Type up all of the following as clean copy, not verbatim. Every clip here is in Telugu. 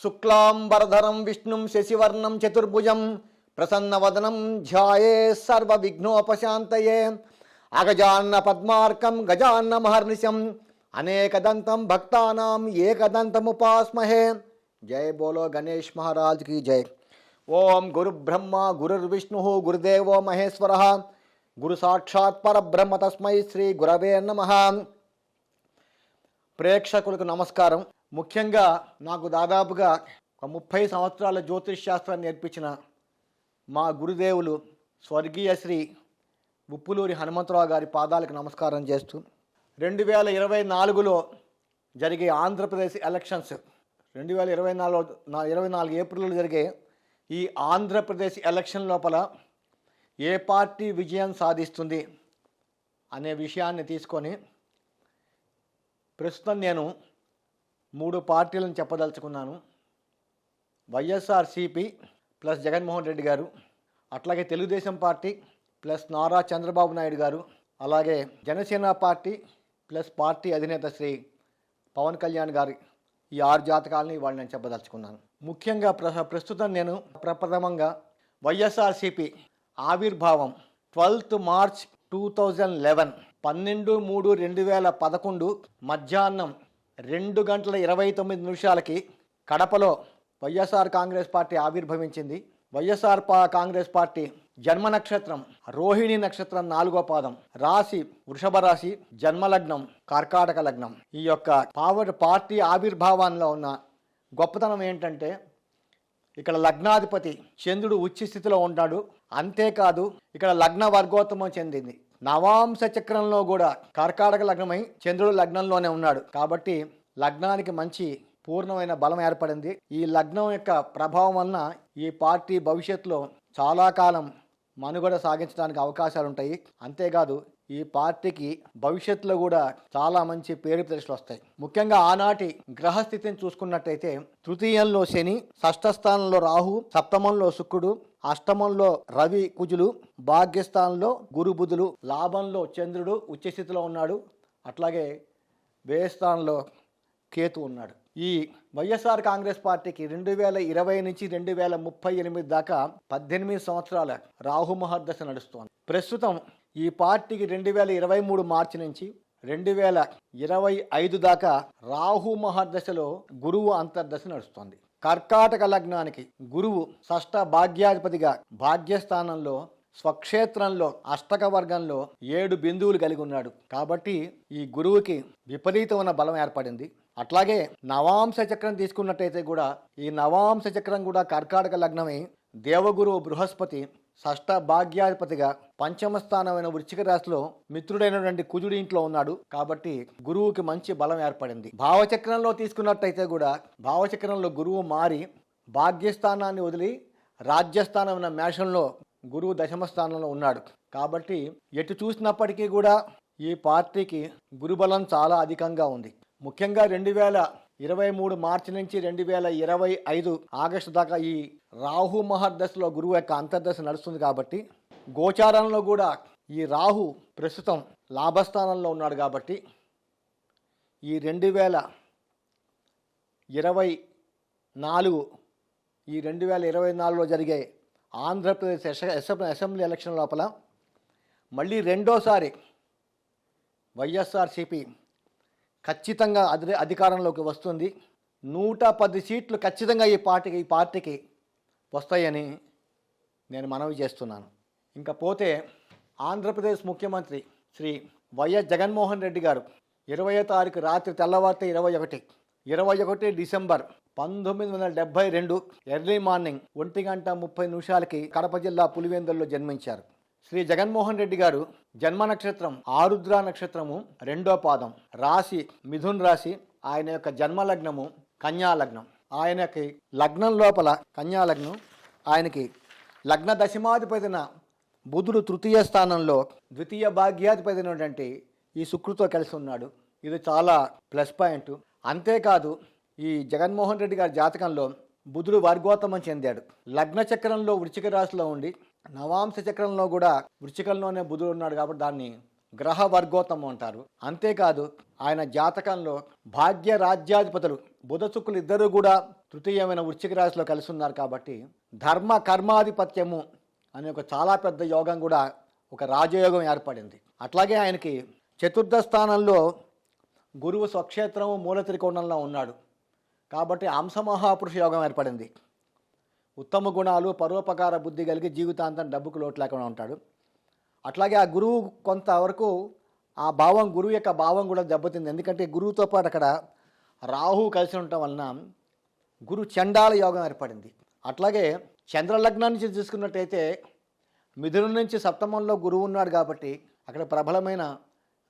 శుక్లాంబరధరం విష్ణుం శశివర్ణం చతుర్భుజం ప్రసన్నవదనం ధ్యాయే సర్వవిఘ్నోపశాంతయే అగజాన్న పద్మార్కం గజాన్న మహర్నిశం అనేకదంతం భక్తానాం ఏకదంతముపాస్మహే. జై బోలో గణేష్ మహారాజ్ की జై. ఓం గురు బ్రహ్మ గురుర్విష్ణు గురుదేవో మహేశ్వర గురు సాక్షాత్ పరబ్రహ్మ తస్మై శ్రీ గురవే నమః. ప్రేక్షకులకు నమస్కారం. ముఖ్యంగా నాకు దాదాపుగా 30 సంవత్సరాల జ్యోతిష్ శాస్త్రాన్ని నేర్పించిన మా గురుదేవులు స్వర్గీయ శ్రీ ఉప్పులూరి హనుమంతరావు గారి పాదాలకు నమస్కారం చేస్తూ 2024లో జరిగే ఆంధ్రప్రదేశ్ ఎలక్షన్స్ 24 ఏప్రిల్లో జరిగే ఈ ఆంధ్రప్రదేశ్ ఎలక్షన్ లోపల ఏ పార్టీ విజయం సాధిస్తుంది అనే విషయాన్ని తీసుకొని ప్రస్తుతం నేను 3 పార్టీలను చెప్పదలుచుకున్నాను. వైఎస్ఆర్సీపీ ప్లస్ జగన్మోహన్ రెడ్డి గారు, అట్లాగే తెలుగుదేశం పార్టీ ప్లస్ నారా చంద్రబాబు నాయుడు గారు, అలాగే జనసేన పార్టీ ప్లస్ పార్టీ అధినేత శ్రీ పవన్ కళ్యాణ్ గారి ఈ 6 జాతకాలని ఇవాళ నేను చెప్పదలుచుకున్నాను. ముఖ్యంగా ప్రస్తుతం నేను ప్రప్రథమంగా వైఎస్ఆర్సీపీ ఆవిర్భావం 12 మార్చ్ 2011 12/3/2011 మధ్యాహ్నం 2:29 కడపలో వైఎస్ఆర్ కాంగ్రెస్ పార్టీ ఆవిర్భవించింది. వైఎస్ఆర్ కాంగ్రెస్ పార్టీ జన్మ నక్షత్రం రోహిణి నక్షత్రం 4వ పాదం, రాశి వృషభ రాశి, జన్మలగ్నం కర్కాటక లగ్నం. ఈ యొక్క పార్టీ ఆవిర్భావంలో ఉన్న గొప్పతనం ఏంటంటే ఇక్కడ లగ్నాధిపతి చంద్రుడు ఉచ్చ స్థితిలో ఉంటాడు. అంతేకాదు ఇక్కడ లగ్న వర్గోత్తమం చెందింది. నవాంశ చక్రంలో కూడా కర్కాటక లగ్నమై చంద్రుడు లగ్నంలోనే ఉన్నాడు. కాబట్టి లగ్నానికి మంచి పూర్ణమైన బలం ఏర్పడింది. ఈ లగ్నం యొక్క ప్రభావం వలన ఈ పార్టీ భవిష్యత్తులో చాలా కాలం మనుగడ సాగించడానికి అవకాశాలు ఉంటాయి. అంతేకాదు ఈ పార్టీకి భవిష్యత్తులో కూడా చాలా మంచి పేరు ప్రతిష్టలు వస్తాయి. ముఖ్యంగా ఆనాటి గ్రహస్థితిని చూసుకున్నట్టయితే తృతీయంలో శని, షష్ఠ స్థానంలో రాహు, సప్తమంలో శుక్రుడు, అష్టమంలో రవి కుజులు, భాగ్యస్థానంలో గురు బుధులు, లాభంలో చంద్రుడు ఉచ్చస్థితిలో ఉన్నాడు. అట్లాగే వ్యయస్థానంలో కేతు ఉన్నాడు. ఈ వైఎస్ఆర్ కాంగ్రెస్ పార్టీకి 2020 నుంచి 2038 దాకా 18 సంవత్సరాల రాహు మహర్దశ నడుస్తోంది. ప్రస్తుతం ఈ పార్టీకి 2023 మార్చి నుంచి 2025 దాకా రాహు మహర్దశలో గురువు అంతర్దశ నడుస్తోంది. కర్కాటక లగ్నానికి గురువు షష్ఠ భాగ్యాధిపతిగా భాగ్యస్థానంలో స్వక్షేత్రంలో అష్టక వర్గంలో 7 బిందువులు కలిగి ఉన్నాడు. కాబట్టి ఈ గురువుకి విపరీతమైన బలం ఏర్పడింది. అట్లాగే నవాంశ చక్రం తీసుకున్నట్టయితే కూడా ఈ నవాంశ చక్రం కూడా కర్కాటక లగ్నమే. దేవగురువు బృహస్పతి షష్ఠ భాగ్యాధిపతిగా పంచమ స్థానమైన వృశ్చిక రాశిలో మిత్రుడైనటువంటి కుజుడి ఇంట్లో ఉన్నాడు. కాబట్టి గురువుకి మంచి బలం ఏర్పడింది. భావచక్రంలో తీసుకున్నట్టయితే కూడా భావచక్రంలో గురువు మారి భాగ్యస్థానాన్ని వదిలి రాజ్యస్థానమైన మేషంలో గురువు దశమ స్థానంలో ఉన్నాడు. కాబట్టి ఎటు చూసినప్పటికీ కూడా ఈ పార్టీకి గురుబలం చాలా అధికంగా ఉంది. ముఖ్యంగా 2023 మార్చి నుంచి 2025 ఆగస్టు దాకా ఈ రాహు మహర్దశలో గురువు యొక్క అంతర్దశ నడుస్తుంది. కాబట్టి గోచారంలో కూడా ఈ రాహు ప్రస్తుతం లాభస్థానంలో ఉన్నాడు. కాబట్టి ఈ 2024లో జరిగే ఆంధ్రప్రదేశ్ అసెంబ్లీ ఎలక్షన్ లోపల మళ్ళీ రెండోసారి వైఎస్ఆర్సీపీ ఖచ్చితంగా అధికారంలోకి వస్తుంది. 110 సీట్లు ఖచ్చితంగా ఈ పార్టీకి వస్తాయని నేను మనవి చేస్తున్నాను. ఇంకా పోతే ఆంధ్రప్రదేశ్ ముఖ్యమంత్రి శ్రీ వైఎస్ జగన్మోహన్ రెడ్డి గారు 20వ తారీఖు రాత్రి తెల్లవారితే 21 డిసెంబర్ 1972 ఎర్లీ మార్నింగ్ 1:30 కడప జిల్లా పులివెందుల్లో జన్మించారు. శ్రీ జగన్మోహన్ రెడ్డి గారు జన్మ నక్షత్రం ఆరుద్ర నక్షత్రము 2వ పాదం, రాశి మిథున్ రాశి, ఆయన యొక్క జన్మ లగ్నము కన్యా లగ్నం. ఆయనకి లగ్నం లోపల కన్యా లగ్నం, ఆయనకి లగ్న దశమాధిపతిన బుధుడు తృతీయ స్థానంలో ద్వితీయ భాగ్యాధిపతినటువంటి ఈ శుక్రుతో కలిసి ఉన్నాడు. ఇది చాలా ప్లస్ పాయింట్. అంతేకాదు ఈ జగన్మోహన్ రెడ్డి గారి జాతకంలో బుధుడు వర్గోత్తమం చెందాడు. లగ్న చక్రంలో వృశ్చిక రాశిలో ఉండి నవాంశ చక్రంలో కూడా వృశ్చికంలోనే బుధుడు ఉన్నాడు. కాబట్టి దాన్ని గ్రహ వర్గోత్తమం అంటారు. అంతేకాదు ఆయన జాతకంలో భాగ్య రాజ్యాధిపతులు బుధ శుక్రులు ఇద్దరు కూడా తృతీయమైన వృశ్చిక రాశిలో కలిసి ఉన్నారు కాబట్టి ధర్మ కర్మాధిపత్యము అనే ఒక చాలా పెద్ద యోగం కూడా ఒక రాజయోగం ఏర్పడింది. అట్లాగే ఆయనకి చతుర్థ స్థానంలో గురువు స్వక్షేత్రము మూల త్రికోణంలో ఉన్నాడు కాబట్టి అంశమహాపురుష యోగం ఏర్పడింది. ఉత్తమ గుణాలు పరోపకార బుద్ధి కలిగి జీవితాంతం డబ్బుకు లోటు లేకుండా ఉంటాడు. అట్లాగే ఆ గురువు కొంతవరకు ఆ భావం గురువు యొక్క భావం కూడా దెబ్బతింది. ఎందుకంటే గురువుతో పాటు అక్కడ రాహు కలిసి ఉండటం వలన గురు చండాల యోగం ఏర్పడింది. అట్లాగే చంద్రలగ్నం నుంచి చూసుకున్నట్టయితే మిథునం నుంచి సప్తమంలో గురువు ఉన్నాడు కాబట్టి అక్కడ ప్రబలమైన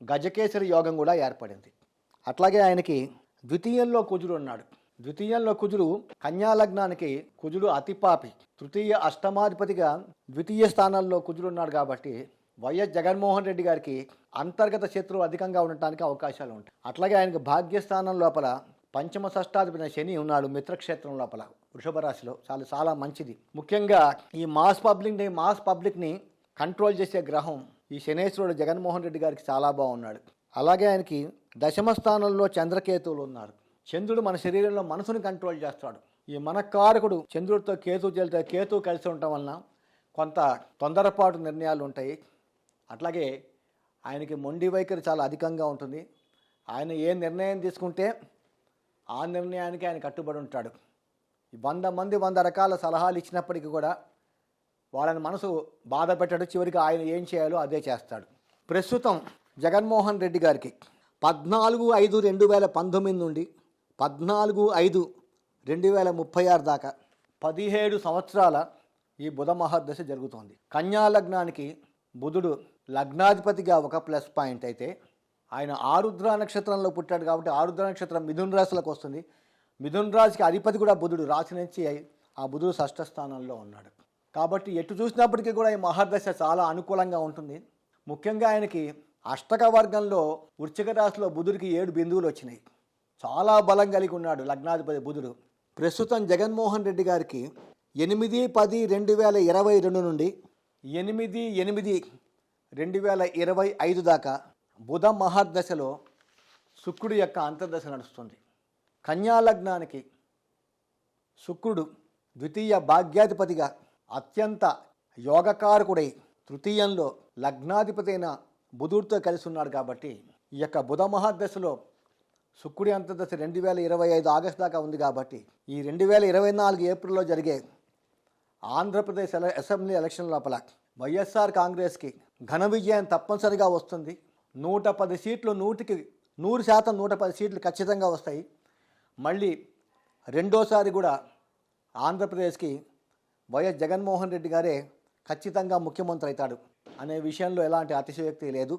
గజకేసరి యోగం కూడా ఏర్పడింది. అట్లాగే ఆయనకి ద్వితీయంలో కుజుడు ఉన్నాడు. ద్వితీయంలో కుజుడు కన్యాలగ్నానికి కుజుడు అతిపాపి, తృతీయ అష్టమాధిపతిగా ద్వితీయ స్థానంలో కుజుడు ఉన్నాడు కాబట్టి వైఎస్ జగన్మోహన్ రెడ్డి గారికి అంతర్గత శత్రువు అధికంగా ఉండటానికి అవకాశాలు ఉంటాయి. అట్లాగే ఆయనకు భాగ్యస్థానం లోపల పంచమ షష్టాధిపతి శని ఉన్నాడు మిత్రక్షేత్రం లోపల వృషభ రాశిలో. చాలా మంచిది. ముఖ్యంగా ఈ మాస్ పబ్లిక్ని కంట్రోల్ చేసే గ్రహం ఈ శనేశ్వరుడు జగన్మోహన్ రెడ్డి గారికి చాలా బాగున్నాడు. అలాగే ఆయనకి దశమ స్థానంలో చంద్రకేతువులు ఉన్నారు. చంద్రుడు మన శరీరంలో మనసుని కంట్రోల్ చేస్తాడు. ఈ మనకారకుడు చంద్రుడితో కేతువు కలిసి ఉండటం వలన కొంత తొందరపాటు నిర్ణయాలు ఉంటాయి. అట్లాగే ఆయనకి మొండి వైఖరి చాలా అధికంగా ఉంటుంది. ఆయన ఏ నిర్ణయం తీసుకుంటే ఆ నిర్ణయానికి ఆయన కట్టుబడి ఉంటాడు. 100 మంది 100 రకాల సలహాలు ఇచ్చినప్పటికీ కూడా వాళ్ళని మనసు బాధ పెట్టడు. చివరికి ఆయన ఏం చేయాలో అదే చేస్తాడు. ప్రస్తుతం జగన్మోహన్ రెడ్డి గారికి 14/5/2019 నుండి 14/5/2036 దాకా 17 సంవత్సరాల ఈ బుధ మహర్దశ జరుగుతోంది. కన్యా లగ్నానికి బుధుడు లగ్నాధిపతిగా ఒక ప్లస్ పాయింట్ అయితే ఆయన ఆరుద్ర నక్షత్రంలో పుట్టాడు కాబట్టి ఆరుద్ర నక్షత్రం మిథున రాశిలోకి వస్తుంది. మిథున రాశికి అధిపతి కూడా బుధుడు. రాశి నుంచి ఆ బుధుడు షష్ఠ స్థానంలో ఉన్నాడు కాబట్టి ఎటు చూసినప్పటికీ కూడా ఈ మహర్దశ చాలా అనుకూలంగా ఉంటుంది. ముఖ్యంగా ఆయనకి అష్టక వర్గంలో వృశ్చిక రాశిలో బుధుడికి 7 బిందువులు వచ్చినాయి. చాలా బలం కలిగి ఉన్నాడు లగ్నాధిపతి బుధుడు. ప్రస్తుతం జగన్మోహన్ రెడ్డి గారికి 8/10/2022 నుండి 8/8/2025 దాకా బుధ మహర్దశలో శుక్రుడి యొక్క అంతర్దశ నడుస్తుంది. కన్యా లగ్నానికి శుక్రుడు ద్వితీయ భాగ్యాధిపతిగా అత్యంత యోగకారకుడై తృతీయంలో లగ్నాధిపతి అయిన బుధుడితో కలిసి ఉన్నాడు కాబట్టి ఈ యొక్క బుధ మహర్దశలో శుక్రుడి అంతర్దశ 2025 ఆగస్టు దాకా ఉంది కాబట్టి ఈ 2024 ఏప్రిల్లో జరిగే ఆంధ్రప్రదేశ్ అసెంబ్లీ ఎలక్షన్ లోపల వైఎస్ఆర్ కాంగ్రెస్కి ఘన విజయం తప్పనిసరిగా వస్తుంది. 110 సీట్లు 100% 110 సీట్లు ఖచ్చితంగా వస్తాయి. మళ్ళీ రెండోసారి కూడా ఆంధ్రప్రదేశ్కి వైఎస్ జగన్మోహన్ రెడ్డి గారే ఖచ్చితంగా ముఖ్యమంత్రి అవుతాడు అనే విషయంలో ఎలాంటి అతిశయోక్తి లేదు.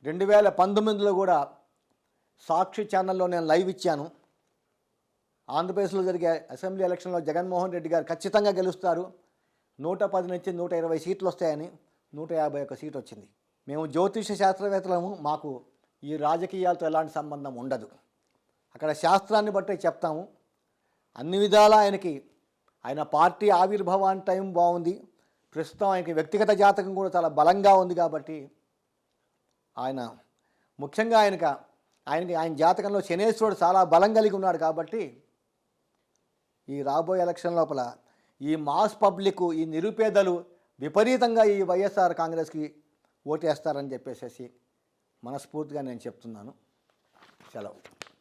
2019లో కూడా సాక్షి ఛానల్లో నేను లైవ్ ఇచ్చాను. ఆంధ్రప్రదేశ్లో జరిగే అసెంబ్లీ ఎలక్షన్లో జగన్మోహన్ రెడ్డి గారు ఖచ్చితంగా గెలుస్తారు. 110 నుంచి 120 సీట్లు వస్తాయని 151 సీట్ వచ్చింది. మేము జ్యోతిష శాస్త్రవేత్తలము. మాకు ఈ రాజకీయాలతో ఎలాంటి సంబంధం ఉండదు. అక్కడ శాస్త్రాన్ని బట్టే చెప్తాము. అన్ని విధాలా ఆయన పార్టీ ఆవిర్భావాన్ని టైం బాగుంది. ప్రస్తుతం ఆయనకి వ్యక్తిగత జాతకం కూడా చాలా బలంగా ఉంది కాబట్టి ఆయన ముఖ్యంగా ఆయన జాతకంలో శనేశ్వరుడు చాలా బలం కలిగి ఉన్నాడు కాబట్టి ఈ రాబోయే ఎలక్షన్ లోపల ఈ మాస్ పబ్లిక్ ఈ నిరుపేదలు విపరీతంగా ఈ వైఎస్ఆర్ కాంగ్రెస్కి ఓటేస్తారని చెప్పేసి మనస్ఫూర్తిగా నేను చెప్తున్నాను. సెలవు.